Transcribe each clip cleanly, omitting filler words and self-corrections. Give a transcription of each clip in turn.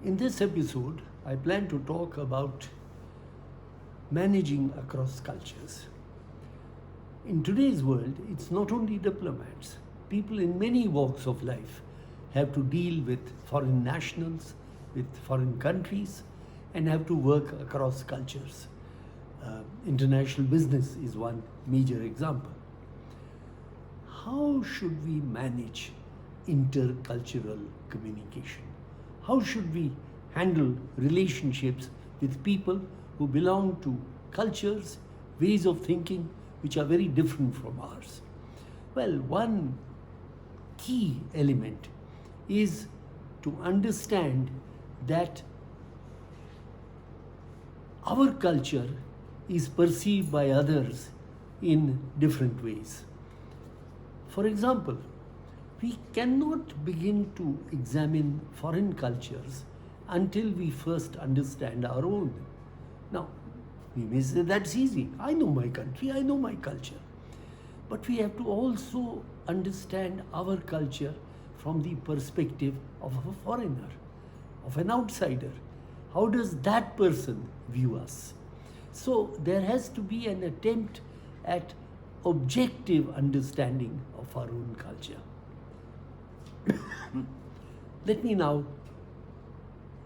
In this episode, I plan to talk about managing across cultures. In today's world, it's not only diplomats. People in many walks of life have to deal with foreign nationals, with foreign countries, and have to work across cultures. International business is one major example. How should we manage intercultural communication? How should we handle relationships with people who belong to cultures, ways of thinking which are very different from ours? Well, one key element is to understand that our culture is perceived by others in different ways. For example, we cannot begin to examine foreign cultures until we first understand our own. Now, we may say that's easy. I know my country, I know my culture. But we have to also understand our culture from the perspective of a foreigner, of an outsider. How does that person view us? So there has to be an attempt at objective understanding of our own culture. Let me now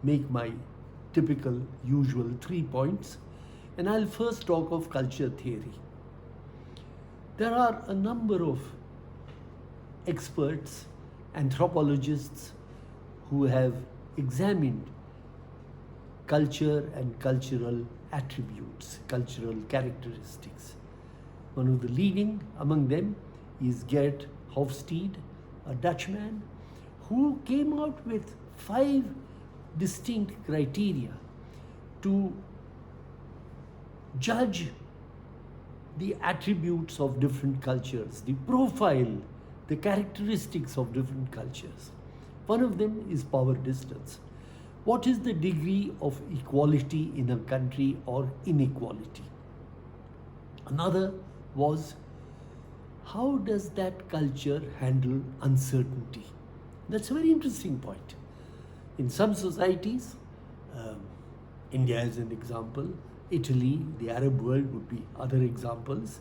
make my typical usual 3 points, and I'll first talk of culture theory. There are a number of experts, anthropologists, who have examined culture and cultural attributes, cultural characteristics. One of the leading among them is Gert Hofstede, a Dutchman, who came out with 5 distinct criteria to judge the attributes of different cultures, the profile, the characteristics of different cultures. One of them is power distance. What is the degree of equality in a country or inequality? Another was, how does that culture handle uncertainty? That's a very interesting point. In some societies, India is an example, Italy, the Arab world would be other examples.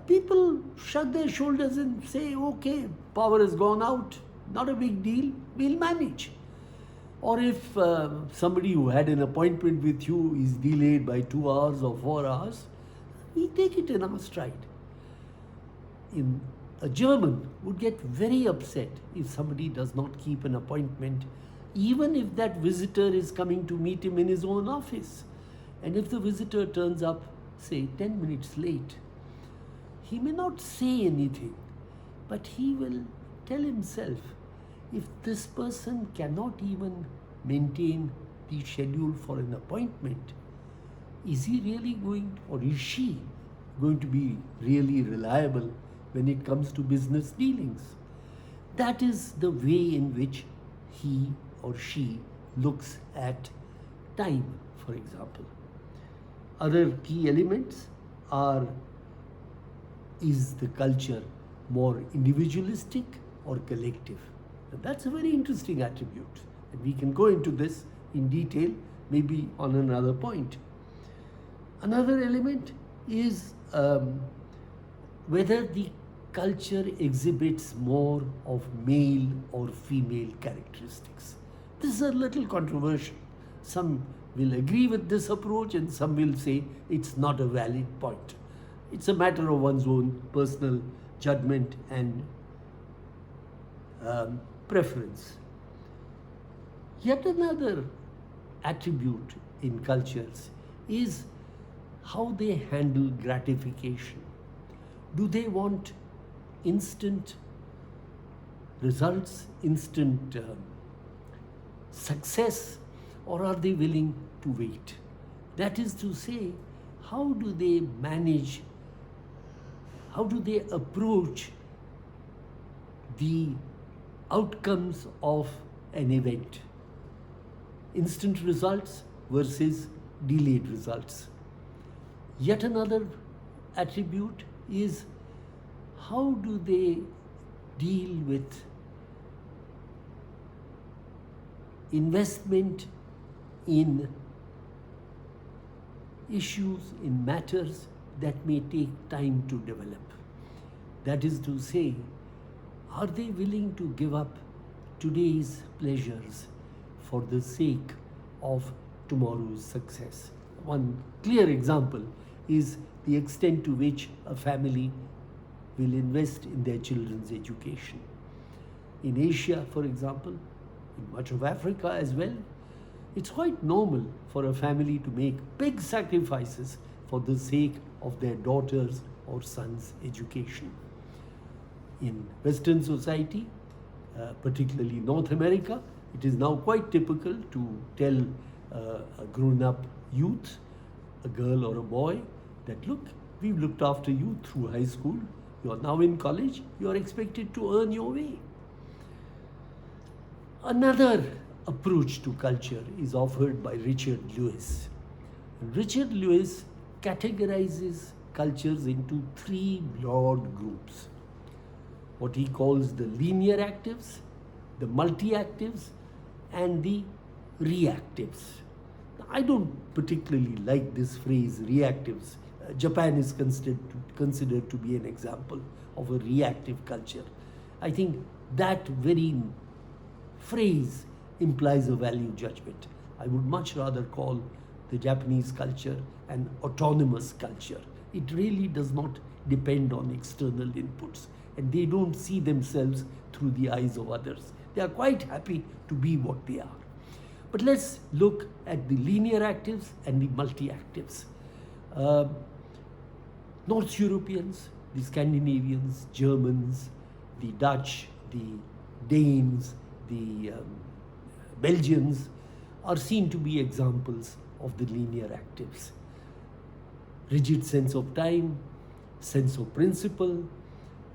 People shrug their shoulders and say, okay, power has gone out, not a big deal, we'll manage. Or if somebody who had an appointment with you is delayed by 2 hours or 4 hours, we take it in our stride. A German would get very upset if somebody does not keep an appointment, even if that visitor is coming to meet him in his own office. And if the visitor turns up, say, 10 minutes late, he may not say anything, but he will tell himself, if this person cannot even maintain the schedule for an appointment, is he really going, or is she going to be really reliable when it comes to business dealings? That is the way in which he or she looks at time, for example. Other key elements are, is the culture more individualistic or collective? And that's a very interesting attribute. And we can go into this in detail, maybe on another point. Another element is whether the culture exhibits more of male or female characteristics. This is a little controversial. Some will agree with this approach and some will say it's not a valid point. It's a matter of one's own personal judgment and preference. Yet another attribute in cultures is how they handle gratification. Do they want instant results, instant success, or are they willing to wait? That is to say, how do they manage, how do they approach the outcomes of an event? Instant results versus delayed results. Yet another attribute is, how do they deal with investment in issues, in matters that may take time to develop. That is to say, are they willing to give up today's pleasures for the sake of tomorrow's success? One clear example is the extent to which a family will invest in their children's education. In Asia, for example, in much of Africa as well, it's quite normal for a family to make big sacrifices for the sake of their daughters' or sons' education. In Western society, particularly North America, it is now quite typical to tell a grown-up youth, a girl or a boy, that look, we've looked after you through high school, you are now in college, you are expected to earn your way. Another approach to culture is offered by Richard Lewis. Richard Lewis categorizes cultures into three broad groups: what he calls the linear actives, the multi-actives, and the reactives. I don't particularly like this phrase, reactives. Japan is considered to be an example of a reactive culture. I think that very phrase implies a value judgment. I would much rather call the Japanese culture an autonomous culture. It really does not depend on external inputs, and they don't see themselves through the eyes of others. They are quite happy to be what they are. But let's look at the linear actives and the multi-actives. North Europeans, the Scandinavians, Germans, the Dutch, the Danes, the Belgians are seen to be examples of the linear actives. Rigid sense of time, sense of principle.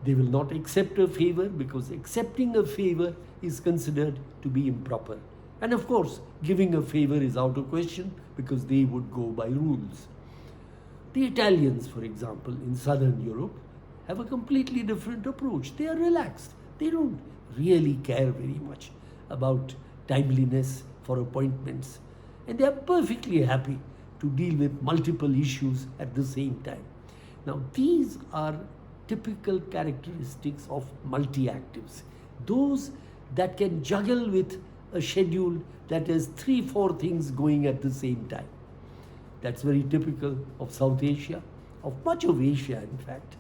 They will not accept a favor because accepting a favor is considered to be improper. And of course, giving a favor is out of question because they would go by rules. The Italians, for example, in Southern Europe, have a completely different approach. They are relaxed. They don't really care very much about timeliness for appointments. And they are perfectly happy to deal with multiple issues at the same time. Now, these are typical characteristics of multi-actives. Those that can juggle with a schedule that has 3-4 things going at the same time. That's very typical of South Asia, of much of Asia in fact,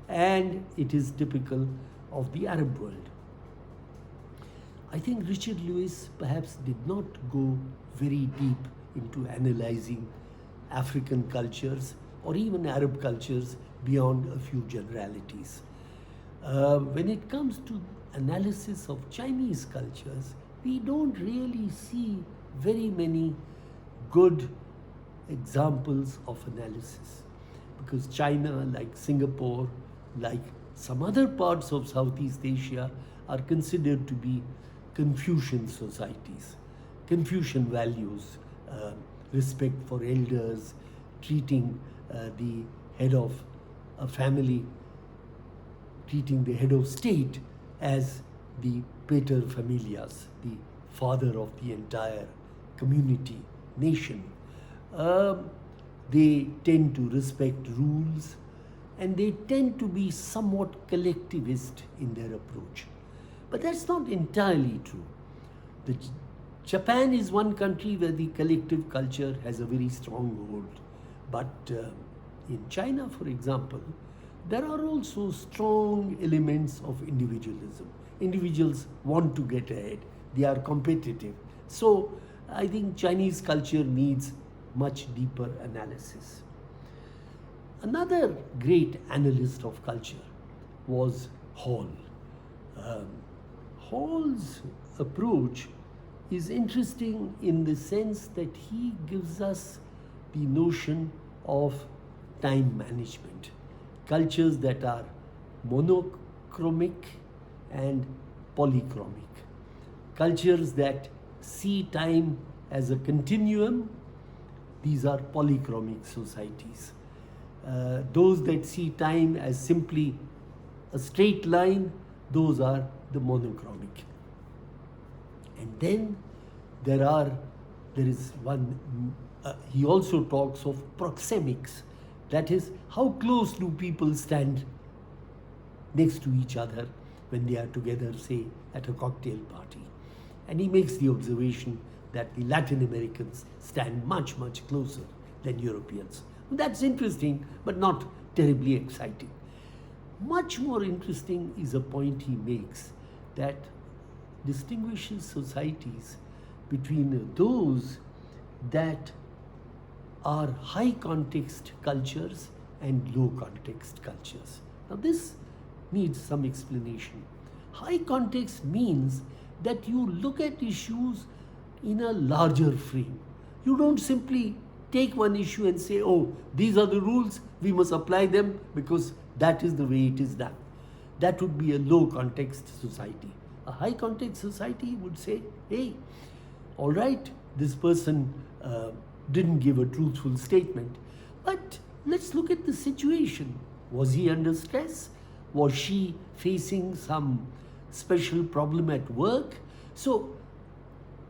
and it is typical of the Arab world. I think Richard Lewis perhaps did not go very deep into analyzing African cultures or even Arab cultures beyond a few generalities. When it comes to analysis of Chinese cultures, we don't really see very many good examples of analysis, because China, like Singapore, like some other parts of Southeast Asia, are considered to be Confucian societies. Confucian values, respect for elders, treating the head of a family, treating the head of state as the pater familias, the father of the entire community, nation. They tend to respect rules, and they tend to be somewhat collectivist in their approach. But that's not entirely true. Japan is one country where the collective culture has a very strong hold. But in China, for example, there are also strong elements of individualism. Individuals want to get ahead. They are competitive. So I think Chinese culture needs much deeper analysis. Another great analyst of culture was Hall. Hall's approach is interesting in the sense that he gives us the notion of time management. Cultures that are monochromic and polychromic. Cultures that see time as a continuum, these are polychromic societies. Those that see time as simply a straight line, those are the monochromic. And then there is one, he also talks of proxemics. That is, how close do people stand next to each other when they are together, say, at a cocktail party. And he makes the observation that the Latin Americans stand much, much closer than Europeans. That's interesting, but not terribly exciting. Much more interesting is a point he makes that distinguishes societies between those that are high context cultures and low context cultures. Now this needs some explanation. High context means that you look at issues in a larger frame. You don't simply take one issue and say, oh, these are the rules, we must apply them because that is the way it is done. That would be a low context society. A high context society would say, hey, all right, this person didn't give a truthful statement, but let's look at the situation. Was he under stress? Was she facing some special problem at work? So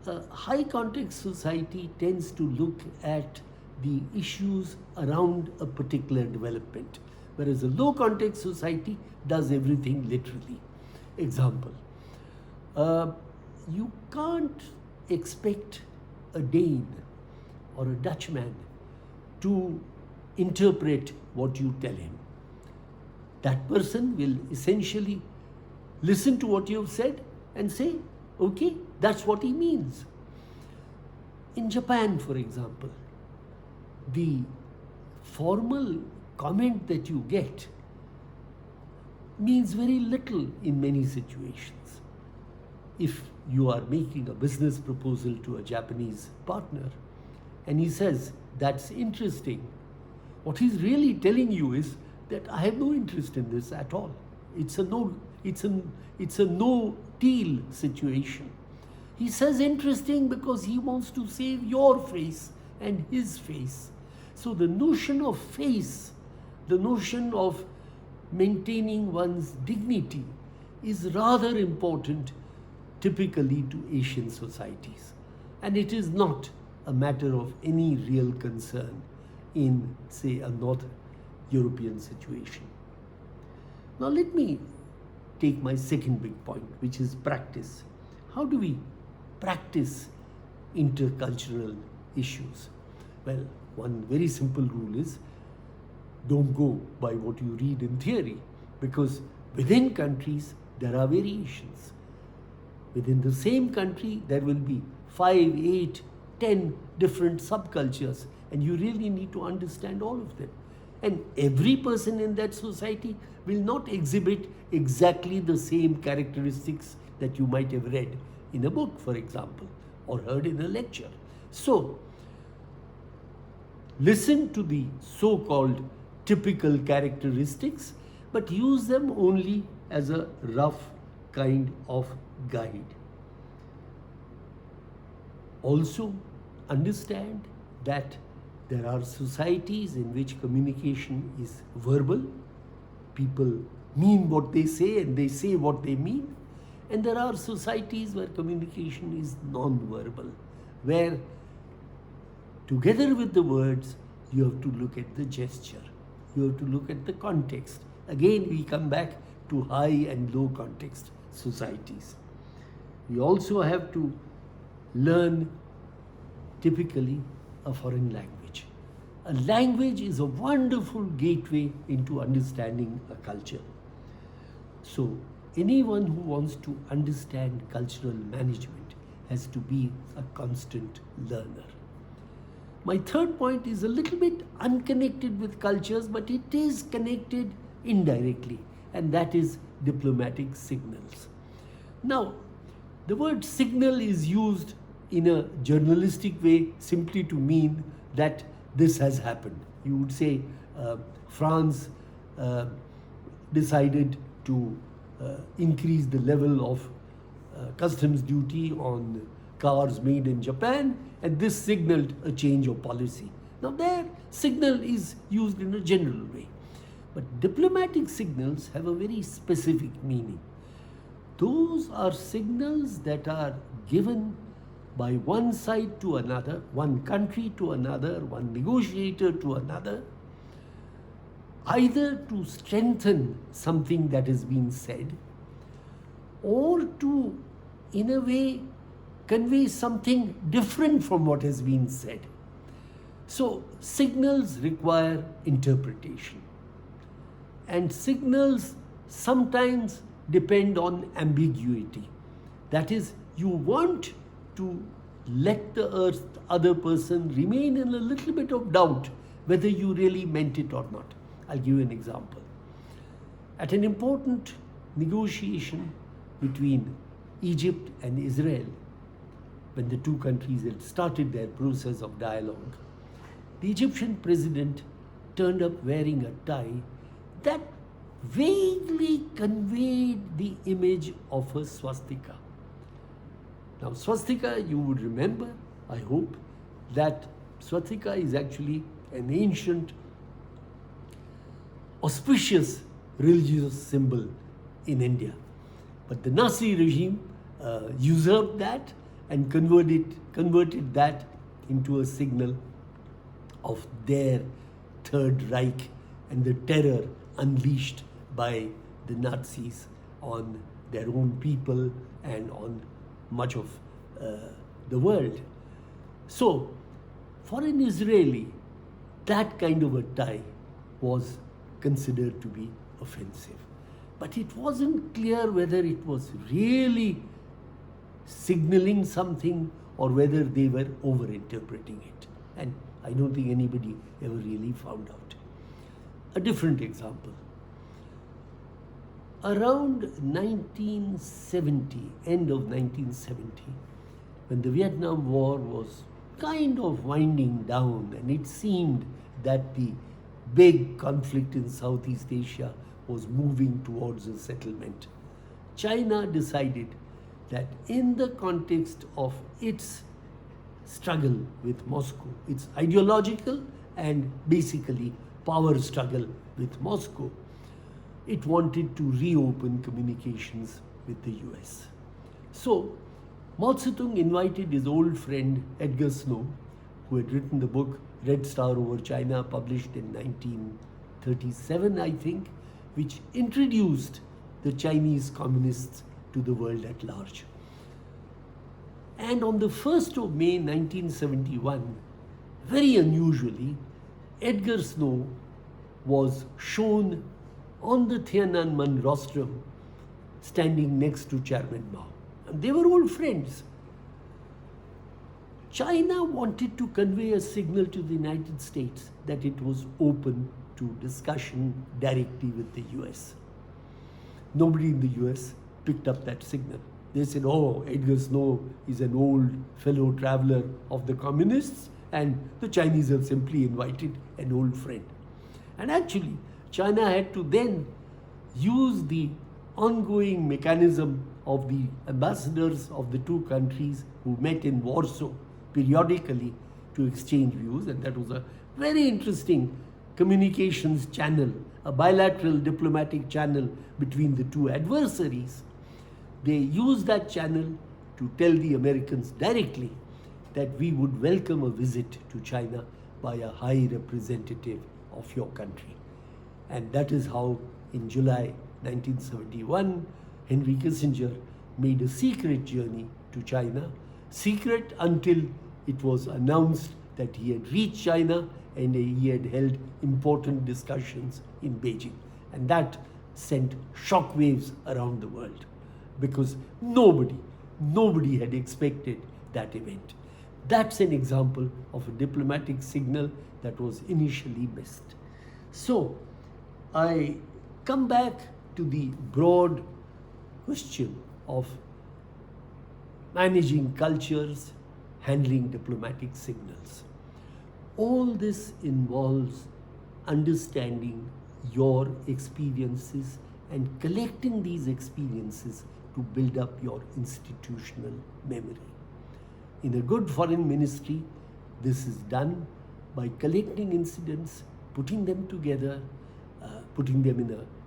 a high context society tends to look at the issues around a particular development, whereas a low context society does everything literally. Example, you can't expect a Dane or a Dutchman to interpret what you tell him. That person will essentially listen to what you have said and say, okay, that's what he means. In Japan, for example, the formal comment that you get means very little in many situations. If you are making a business proposal to a Japanese partner and he says, that's interesting, what he's really telling you is that I have no interest in this at all. It's a no deal situation. He says interesting because he wants to save your face and his face. So the notion of face, the notion of maintaining one's dignity is rather important typically to Asian societies. And it is not a matter of any real concern in, say, a North European situation. Now let me take my second big point, which is practice. How do we practice intercultural issues? Well, one very simple rule is don't go by what you read in theory, because within countries there are variations. Within the same country there will be 5, 8, 10 different subcultures, and you really need to understand all of them. And every person in that society will not exhibit exactly the same characteristics that you might have read in a book, for example, or heard in a lecture. So, listen to the so-called typical characteristics, but use them only as a rough kind of guide. Also, understand that there are societies in which communication is verbal. People mean what they say and they say what they mean. And there are societies where communication is non-verbal, where together with the words, you have to look at the gesture. You have to look at the context. Again, we come back to high and low context societies. We also have to learn typically a foreign language. A language is a wonderful gateway into understanding a culture. So anyone who wants to understand cultural management has to be a constant learner. My third point is a little bit unconnected with cultures, but it is connected indirectly, and that is diplomatic signals. Now, the word signal is used in a journalistic way simply to mean that this has happened. You would say France decided to increase the level of customs duty on cars made in Japan, and this signaled a change of policy. Now there, signal is used in a general way. But diplomatic signals have a very specific meaning. Those are signals that are given by one side to another, one country to another, one negotiator to another, either to strengthen something that has been said or to, in a way, convey something different from what has been said. So signals require interpretation, and signals sometimes depend on ambiguity. That is, you want to let the other person remain in a little bit of doubt whether you really meant it or not. I'll give you an example. At an important negotiation between Egypt and Israel, when the two countries had started their process of dialogue, the Egyptian president turned up wearing a tie that vaguely conveyed the image of a swastika. Now, swastika, you would remember, I hope, that swastika is actually an ancient, auspicious religious symbol in India. But the Nazi regime usurped that and converted that into a signal of their Third Reich and the terror unleashed by the Nazis on their own people and on much of the world. So, for an Israeli, that kind of a tie was considered to be offensive. But it wasn't clear whether it was really signaling something or whether they were overinterpreting it. And I don't think anybody ever really found out. A different example. Around 1970, end of 1970, when the Vietnam War was kind of winding down and it seemed that the big conflict in Southeast Asia was moving towards a settlement, China decided that in the context of its struggle with Moscow, its ideological and basically power struggle with Moscow, it wanted to reopen communications with the US. So Mao Zedong invited his old friend Edgar Snow, who had written the book Red Star Over China, published in 1937, I think, which introduced the Chinese communists to the world at large. And on the 1st of May 1971, very unusually, Edgar Snow was shown on the Tiananmen rostrum standing next to Chairman Mao. And they were old friends. China wanted to convey a signal to the United States that it was open to discussion directly with the US. Nobody in the US picked up that signal. They said, oh, Edgar Snow is an old fellow traveler of the communists, and the Chinese have simply invited an old friend. And actually, China had to then use the ongoing mechanism of the ambassadors of the two countries who met in Warsaw periodically to exchange views, and that was a very interesting communications channel, a bilateral diplomatic channel between the two adversaries. They used that channel to tell the Americans directly that we would welcome a visit to China by a high representative of your country. And that is how, in July 1971, Henry Kissinger made a secret journey to China, secret until it was announced that he had reached China and he had held important discussions in Beijing. And that sent shockwaves around the world, because nobody had expected that event. That's an example of a diplomatic signal that was initially missed. So I come back to the broad question of managing cultures, handling diplomatic signals. All this involves understanding your experiences and collecting these experiences to build up your institutional memory. In a good foreign ministry, this is done by collecting incidents, putting them together, putting them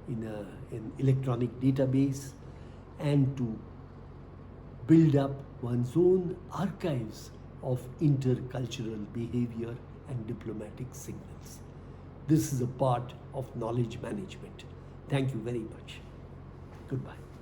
in an electronic database, and to build up one's own archives of intercultural behavior and diplomatic signals. This is a part of knowledge management. Thank you very much. Goodbye.